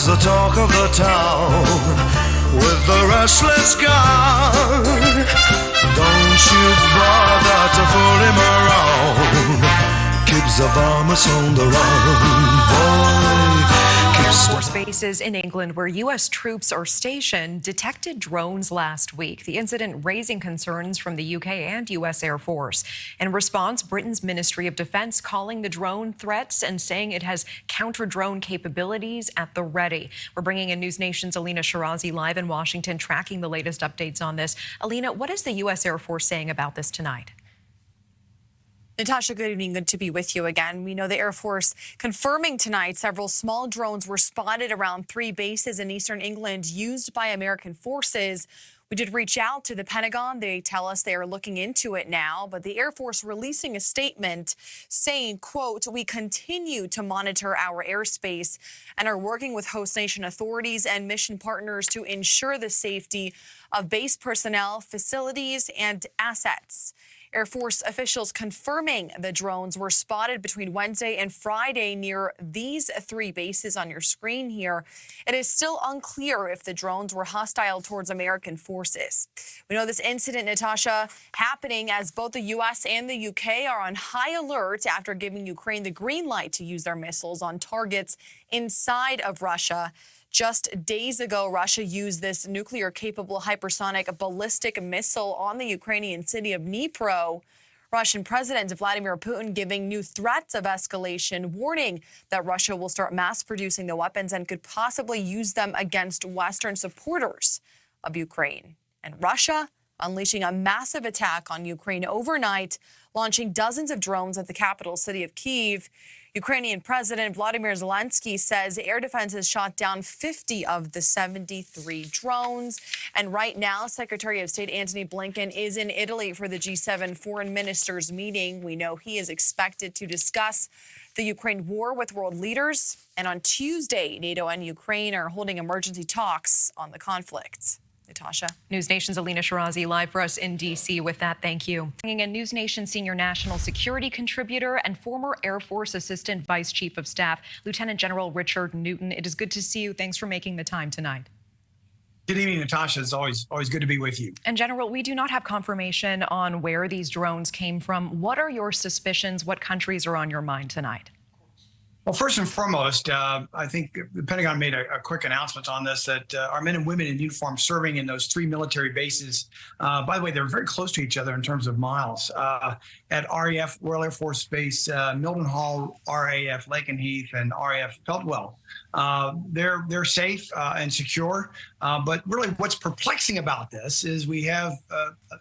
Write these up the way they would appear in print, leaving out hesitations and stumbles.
the talk of the town with the restless guy. Don't you bother to fool him around. Keeps the varmints on the run, boy. Air Force bases in England where U.S. troops are stationed detected drones last week. The incident raising concerns from the U.K. and U.S. Air Force. In response, Britain's Ministry of Defense calling the drone threats and saying it has counter-drone capabilities at the ready. We're bringing in News Nation's Alina Shirazi live in Washington, tracking the latest updates on this. Alina, what is the U.S. Air Force saying about this tonight? Natasha, good evening. Good to be with you again. We know the Air Force confirming tonight several small drones were spotted around 3 bases in eastern England used by American forces. We did reach out to the Pentagon. They tell us they are looking into it now, but the Air Force releasing a statement saying, quote, "We continue to monitor our airspace and are working with host nation authorities and mission partners to ensure the safety of base personnel, facilities, and assets." Air Force officials confirming the drones were spotted between Wednesday and Friday near these 3 bases on your screen here. It is still unclear if the drones were hostile towards American forces. We know this incident, Natasha, happening as both the U.S. and the U.K. are on high alert after giving Ukraine the green light to use their missiles on targets inside of Russia. Just days ago, Russia used this nuclear-capable hypersonic ballistic missile on the Ukrainian city of Dnipro. Russian President Vladimir Putin giving new threats of escalation, warning that Russia will start mass-producing the weapons and could possibly use them against Western supporters of Ukraine. And Russia unleashing a massive attack on Ukraine overnight, launching dozens of drones at the capital city of Kyiv. Ukrainian President Vladimir Zelensky says air defense has shot down 50 of the 73 drones. And right now, Secretary of State Antony Blinken is in Italy for the G7 foreign ministers meeting. We know he is expected to discuss the Ukraine war with world leaders. And on Tuesday, NATO and Ukraine are holding emergency talks on the conflict. Natasha. News Nation's Alina Shirazi live for us in D.C. with that. Thank you. Bringing in News Nation senior national security contributor and former Air Force Assistant Vice Chief of Staff, Lieutenant General Richard Newton. It is good to see you. Thanks for making the time tonight. Good evening, Natasha. It's always good to be with you. And General, we do not have confirmation on where these drones came from. What are your suspicions? What countries are on your mind tonight? Well, first and foremost, I think the Pentagon made a quick announcement on this, that our men and women in uniform serving in those 3 military bases, by the way, they're very close to each other in terms of miles, at RAF, Royal Air Force Base, Mildenhall, RAF Lakenheath, and RAF Feltwell. They're safe and secure, but really what's perplexing about this is we have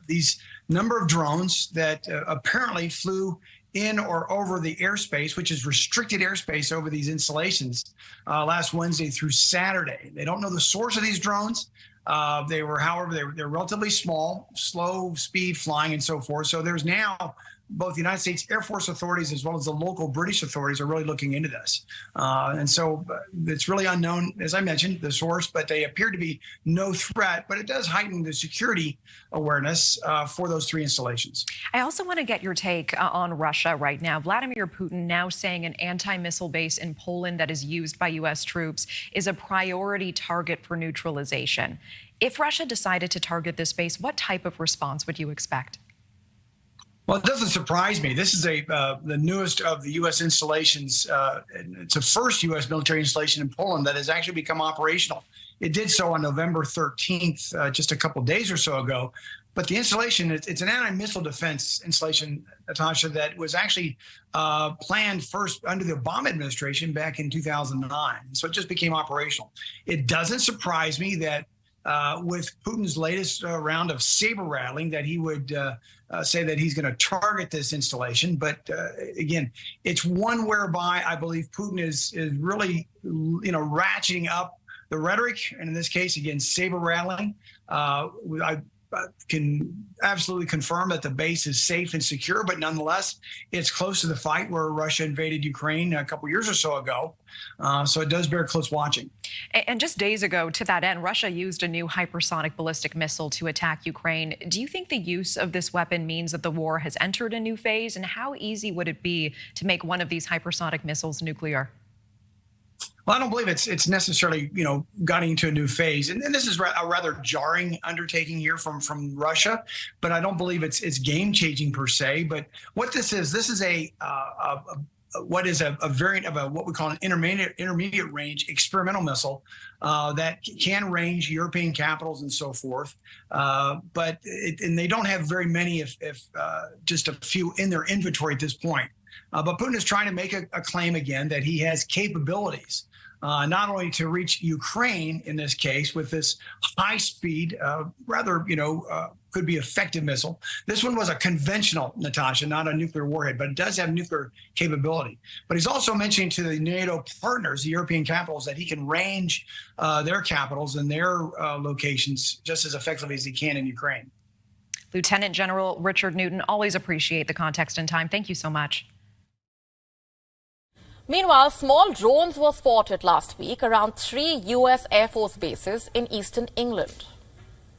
these number of drones that apparently flew in or over the airspace, which is restricted airspace over these installations last Wednesday through Saturday. They don't know the source of these drones. However, they're relatively small, slow speed flying and so forth. So there's now both the United States Air Force authorities as well as the local British authorities are really looking into this. And so it's really unknown, as I mentioned, the source, but they appear to be no threat, but it does heighten the security awareness for those 3 installations. I also want to get your take on Russia right now. Vladimir Putin now saying an anti-missile base in Poland that is used by U.S. troops is a priority target for neutralization. If Russia decided to target this base, what type of response would you expect? Well, it doesn't surprise me. This is the newest of the U.S. installations. It's the first U.S. military installation in Poland that has actually become operational. It did so on November 13th, just a couple of days or so ago. But the installation, it's an anti-missile defense installation, Natasha, that was actually planned first under the Obama administration back in 2009. So it just became operational. It doesn't surprise me that with Putin's latest round of saber rattling that he would say that he's going to target this installation. But again, it's one whereby I believe Putin is really, ratcheting up the rhetoric, and in this case, again, saber rattling. I can absolutely confirm that the base is safe and secure, but nonetheless, it's close to the fight where Russia invaded Ukraine a couple years or so ago. So it does bear close watching. And just days ago, to that end, Russia used a new hypersonic ballistic missile to attack Ukraine. Do you think the use of this weapon means that the war has entered a new phase? And how easy would it be to make one of these hypersonic missiles nuclear? Well, I don't believe it's necessarily, gotten into a new phase. And this is a rather jarring undertaking here from Russia, but I don't believe it's game changing per se. But what this is a what is a variant of what we call an intermediate range experimental missile that can range European capitals and so forth. And they don't have very many, if just a few in their inventory at this point. But Putin is trying to make a claim again that he has capabilities, not only to reach Ukraine in this case with this high speed, could be effective missile. This one was a conventional, Natasha, not a nuclear warhead, but it does have nuclear capability. But he's also mentioning to the NATO partners, the European capitals, that he can range their capitals and their locations just as effectively as he can in Ukraine. Lieutenant General Richard Newton, always appreciate the context and time. Thank you so much. Meanwhile, small drones were spotted last week around 3 U.S. Air Force bases in eastern England.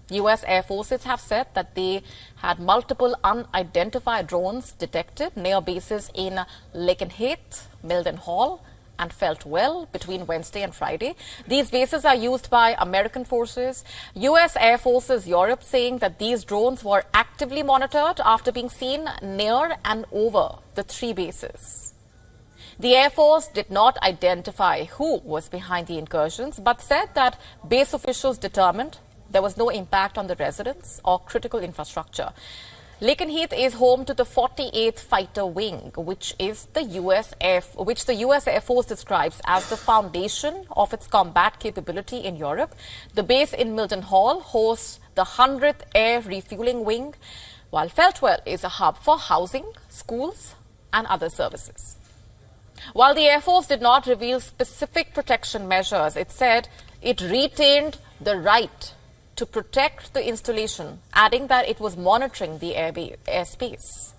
U.S. Air Forces have said that they had multiple unidentified drones detected near bases in Lakenheath, Mildenhall and Feltwell between Wednesday and Friday. These bases are used by American forces. U.S. Air Forces Europe saying that these drones were actively monitored after being seen near and over the 3 bases. The Air Force did not identify who was behind the incursions, but said that base officials determined there was no impact on the residents or critical infrastructure. Lakenheath is home to the 48th Fighter Wing, which the U.S. Air Force describes as the foundation of its combat capability in Europe. The base in Mildenhall hosts the 100th Air Refueling Wing, while Feltwell is a hub for housing, schools and other services. While the Air Force did not reveal specific protection measures, it said it retained the right to protect the installation, adding that it was monitoring the airspace.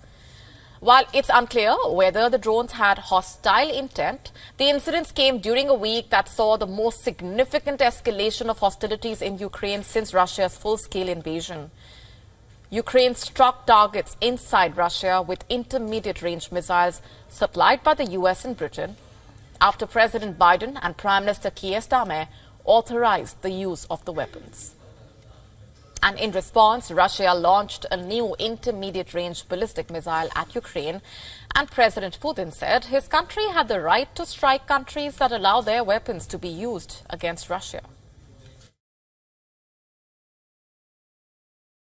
While it's unclear whether the drones had hostile intent, the incidents came during a week that saw the most significant escalation of hostilities in Ukraine since Russia's full-scale invasion. Ukraine struck targets inside Russia with intermediate-range missiles supplied by the U.S. and Britain after President Biden and Prime Minister Keir Starmer authorized the use of the weapons. And in response, Russia launched a new intermediate-range ballistic missile at Ukraine. And President Putin said his country had the right to strike countries that allow their weapons to be used against Russia.